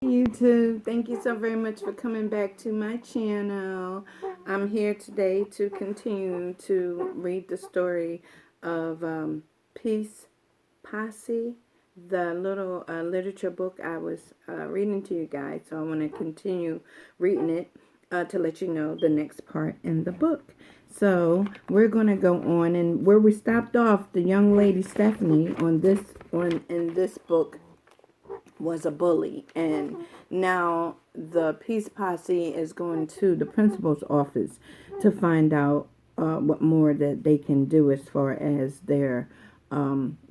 YouTube, thank you so very much for coming back to my channel. I'm here today to continue to read the story of Peace Posse, the little literature book I was reading to you guys. So I want to continue reading it to let you know the next part in the book. So we're going to go on, and where we stopped off, the young lady Stephanie in this book was a bully, and now the Peace Posse is going to the principal's office to find out what more that they can do as far as their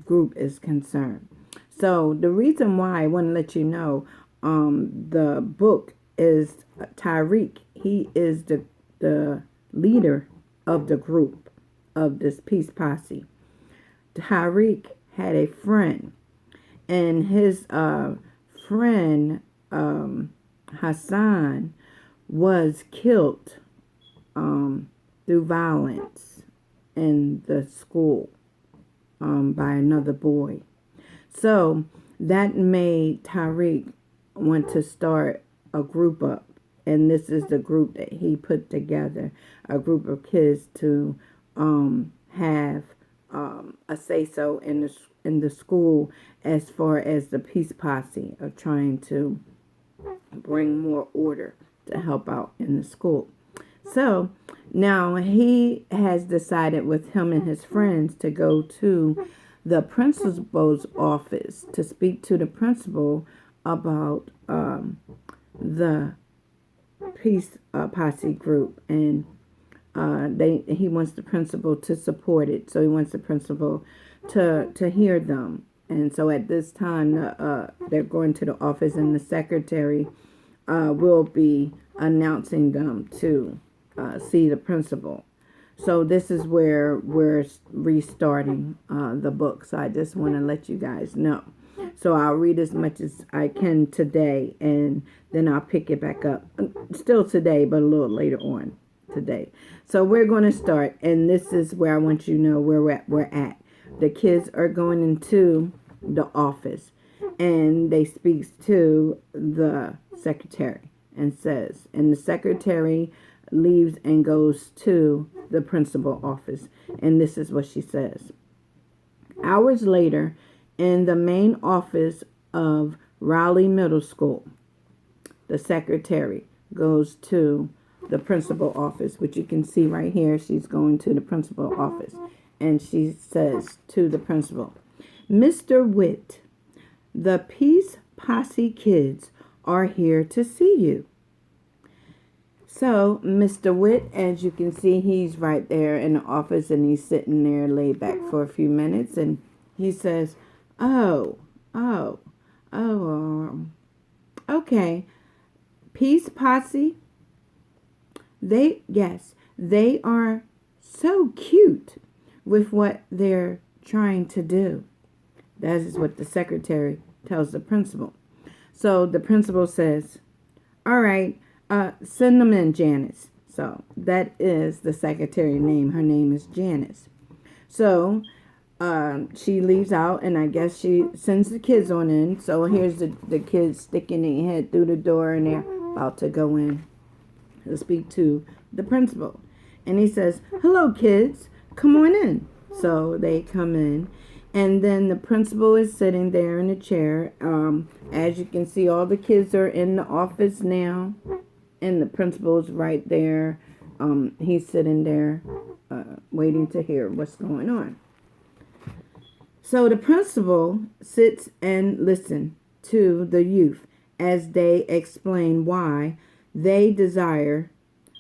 group is concerned. So the reason why I want to let you know, the book is Tyreek. He is the leader of the group of this Peace Posse. Tyreek had a friend, and his friend Hassan was killed through violence in the school by another boy. So that made Tariq want to start a group up. And this is the group that he put together, a group of kids to have a say-so in the school as far as the Peace Posse of trying to bring more order to help out in the school. So now he has decided with him and his friends to go to the principal's office to speak to the principal about the Peace Posse group, and he wants the principal to support it. So he wants the principal to hear them. And so at this time, they're going to the office, and the secretary will be announcing them to see the principal. So this is where we're restarting the book. So I just want to let you guys know. So I'll read as much as I can today, and then I'll pick it back up. Still today, but a little later on today. So we're going to start, and this is where I want you to know where we're at. The kids are going into the office, and they speaks to the secretary and says, and the secretary leaves and goes to the principal office, and this is what she says. Hours later, in the main office of Raleigh Middle School, the secretary goes to the principal office, which you can see right here. She's going to the principal office, and she says to the principal, Mr. Witt, the Peace Posse kids are here to see you. So Mr. Witt, as you can see, he's right there in the office, and he's sitting there laid back for a few minutes, and he says, oh, okay. Peace Posse, they are so cute with what they're trying to do. That is what the secretary tells the principal. So the principal says, all right, send them in, Janice. So that is the secretary name. Her name is Janice. So she leaves out, and I guess she sends the kids on in. So here's the kids sticking their head through the door, and they're about to go in to speak to the principal. And he says, hello, kids, come on in. So they come in, and then the principal is sitting there in a chair. As you can see, all the kids are in the office now, and the principal's right there. He's sitting there waiting to hear what's going on. So the principal sits and listens to the youth as they explain why they desire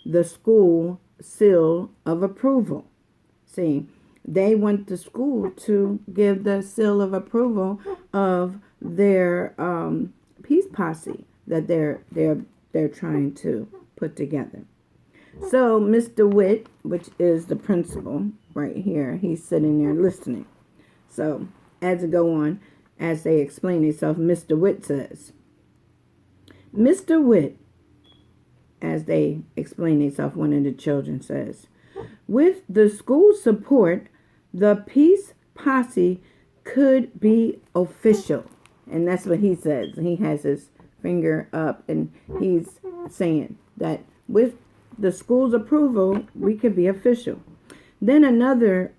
the school seal of approval. See, they want the school to give the seal of approval of their Peace Posse that they're trying to put together. So Mr. Witt, which is the principal right here, he's sitting there listening. So as it go on, as they explain themselves, Mr. Witt says, Mr. Witt, as they explain themselves, one of the children says, with the school support, the Peace Posse could be official. And that's what he says. He has his finger up, and he's saying that with the school's approval, we could be official. Then another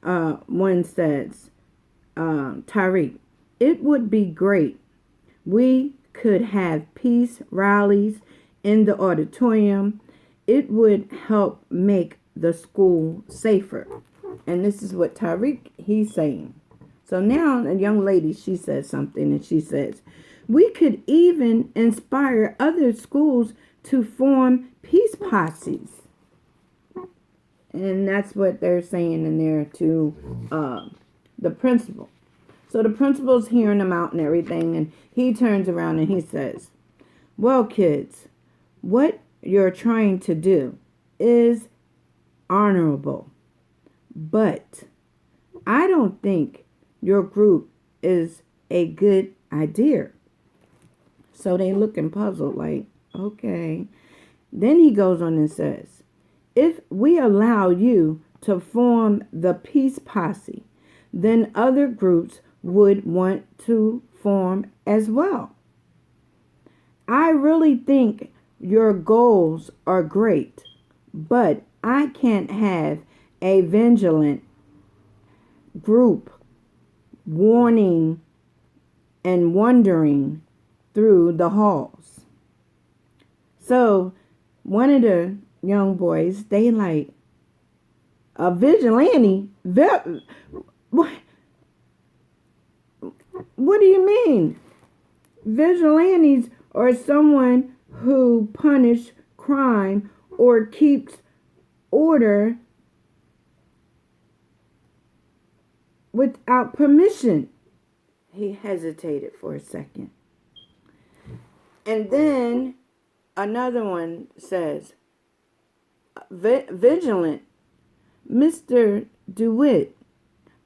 one says, Tariq, it would be great. We could have peace rallies in the auditorium. It would help make the school safer. And this is what Tariq, he's saying. So now a young lady, she says something, and she says, we could even inspire other schools to form peace posses. And that's what they're saying in there to the principal. So the principal's hearing them out and everything, and he turns around and he says, well, kids, what you're trying to do is honorable, but I don't think your group is a good idea. So they looking puzzled like, okay. Then he goes on and says, if we allow you to form the peace posse, then other groups would want to form as well. I really think your goals are great, but I can't have a vigilant group warning and wandering through the halls. So one of the young boys, they like, a vigilante? What do you mean? Vigilantes are someone who punish crime or keeps order without permission. He hesitated for a second. And then another one says, vigilant, Mr. DeWitt,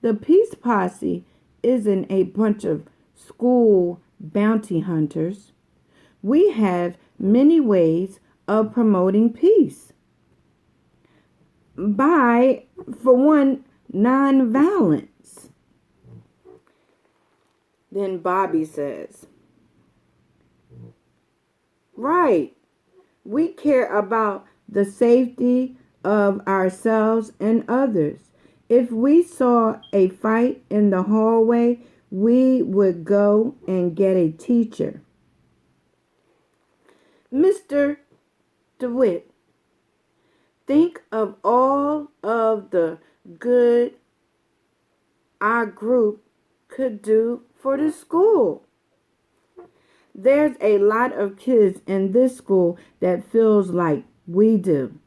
the peace posse isn't a bunch of school bounty hunters. We have many ways of promoting peace. By, for one, nonviolence. Then Bobby says, right, we care about the safety of ourselves and others. If we saw a fight in the hallway, we would go and get a teacher. Mr. DeWitt, think of all of the good our group could do for the school. There's a lot of kids in this school that feels like we do.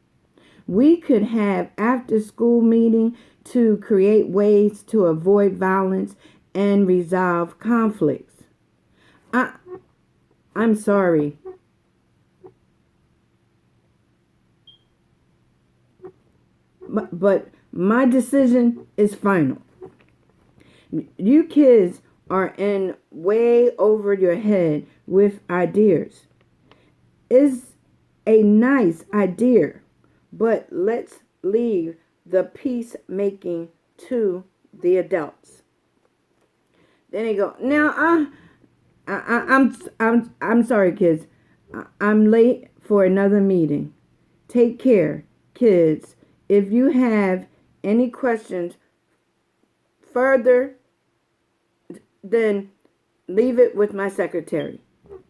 We could have after-school meeting to create ways to avoid violence and resolve conflicts. I'm sorry. But my decision is final. You kids are in way over your head with ideas. It's a nice idea, but let's leave the peacemaking to the adults. Then they go, now I'm sorry, kids. I'm late for another meeting. Take care, kids. If you have any questions further, then leave it with my secretary,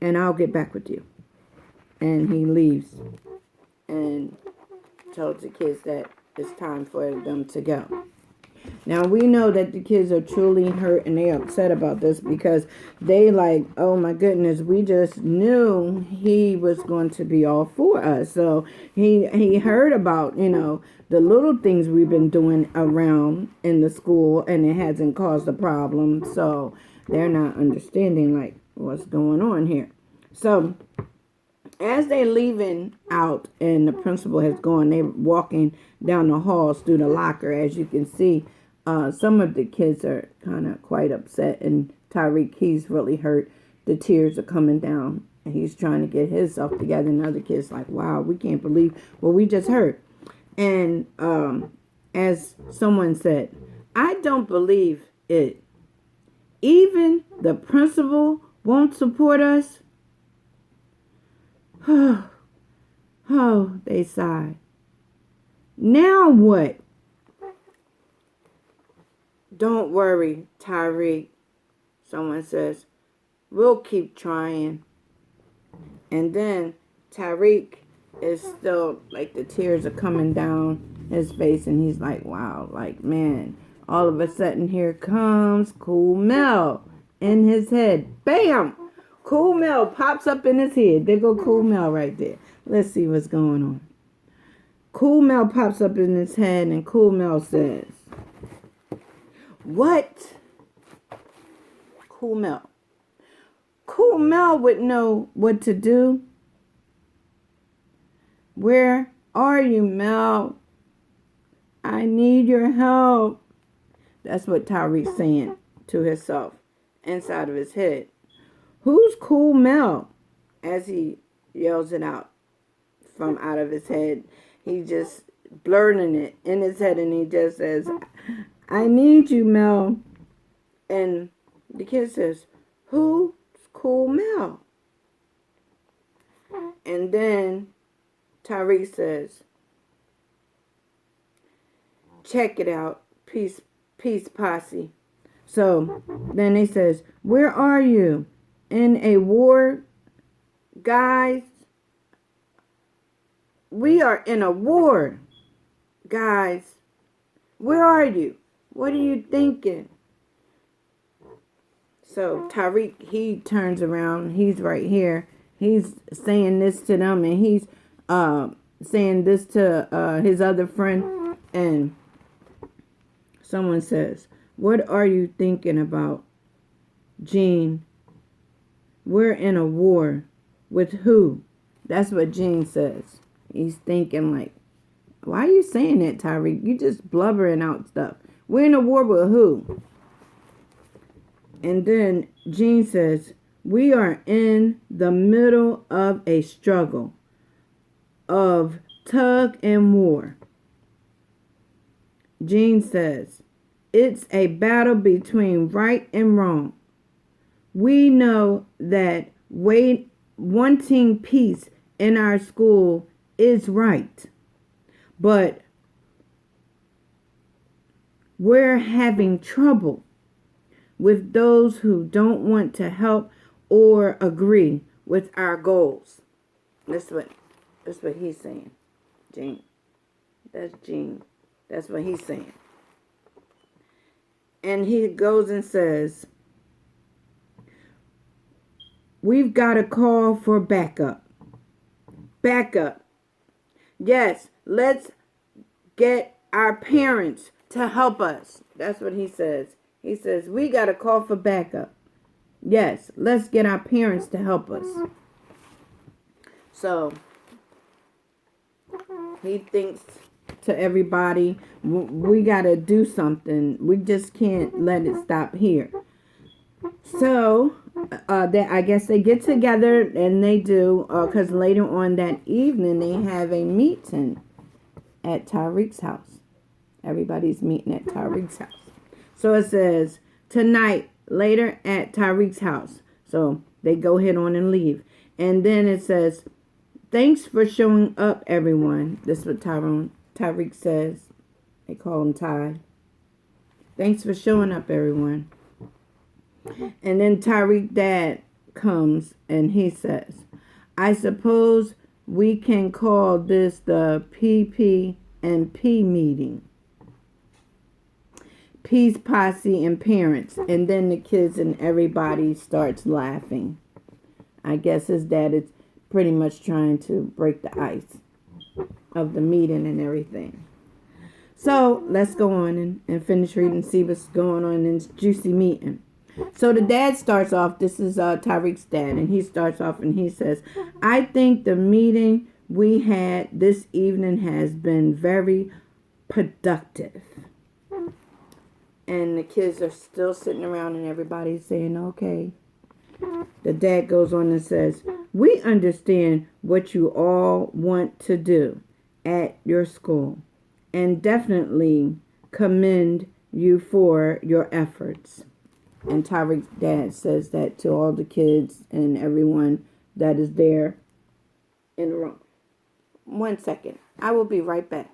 and I'll get back with you. And he leaves and tells the kids that it's time for them to go. Now, we know that the kids are truly hurt and they upset about this because they like, oh my goodness, we just knew he was going to be all for us. So he heard about, the little things we've been doing around in the school, and it hasn't caused a problem. So they're not understanding like what's going on here. So as they're leaving out and the principal has gone, they're walking down the halls through the locker. As you can see, some of the kids are kind of quite upset, and Tariq, he's really hurt. The tears are coming down, and he's trying to get himself together. And other kids like, wow, we can't believe what we just heard. And as someone said, I don't believe it. Even the principal won't support us. Oh, they sigh. Now what? Don't worry, Tyreek, someone says. We'll keep trying. And then Tyreek is still, like, the tears are coming down his face, and he's like, wow, like, man, all of a sudden here comes Cool Mel in his head. Bam! Cool Mel pops up in his head. There go Cool Mel right there. Let's see what's going on. Cool Mel pops up in his head, and Cool Mel says, what? Cool Mel. Cool Mel would know what to do. Where are you, Mel? I need your help. That's what Tyreek's saying to himself inside of his head. Who's Cool Mel? As he yells it out from out of his head. He just blurting it in his head, and he just says, I need you, Mel. And the kid says, who's Cool Mel? And then Tyreek says, check it out, peace Posse. So then he says, where are you? In a war, guys? We are in a war, guys. Where are you? What are you thinking? So Tyreek, he turns around. He's right here. He's saying this to them, and he's saying this to his other friend. And someone says, what are you thinking about, Gene? We're in a war. With who? That's what Gene says. He's thinking like, why are you saying that, Tyreek? You just blubbering out stuff. We're in a war with who? And then Gene says, we are in the middle of a struggle of tug and war. Gene says, it's a battle between right and wrong. We know that wanting peace in our school is right, but we're having trouble with those who don't want to help or agree with our goals. That's what he's saying, Gene. That's Gene. That's what he's saying. And he goes and says, we've got to call for backup. Backup. Yes, let's get our parents to help us. That's what he says. He says, we got to call for backup. Yes, let's get our parents to help us. So, he thinks to everybody, we got to do something. We just can't let it stop here. So, I guess they get together, and they do, because later on that evening, they have a meeting at Tyreek's house. Everybody's meeting at Tyreek's house. So it says, tonight, later at Tyreek's house. So they go ahead on and leave. And then it says, thanks for showing up, everyone. This is what Tyreek says. They call him Ty. Thanks for showing up, everyone. And then Tyreek's dad comes and he says, I suppose we can call this the PP&P meeting. Peace, Posse, and parents. And then the kids and everybody starts laughing. I guess his dad is pretty much trying to break the ice of the meeting and everything. So let's go on and finish reading, see what's going on in this juicy meeting. So the dad starts off, this is Tyreek's dad, and he starts off and he says, I think the meeting we had this evening has been very productive. And the kids are still sitting around and everybody's saying, okay. The dad goes on and says, we understand what you all want to do at your school and definitely commend you for your efforts. And Tyreek's dad says that to all the kids and everyone that is there. in the room. 1 second. I will be right back.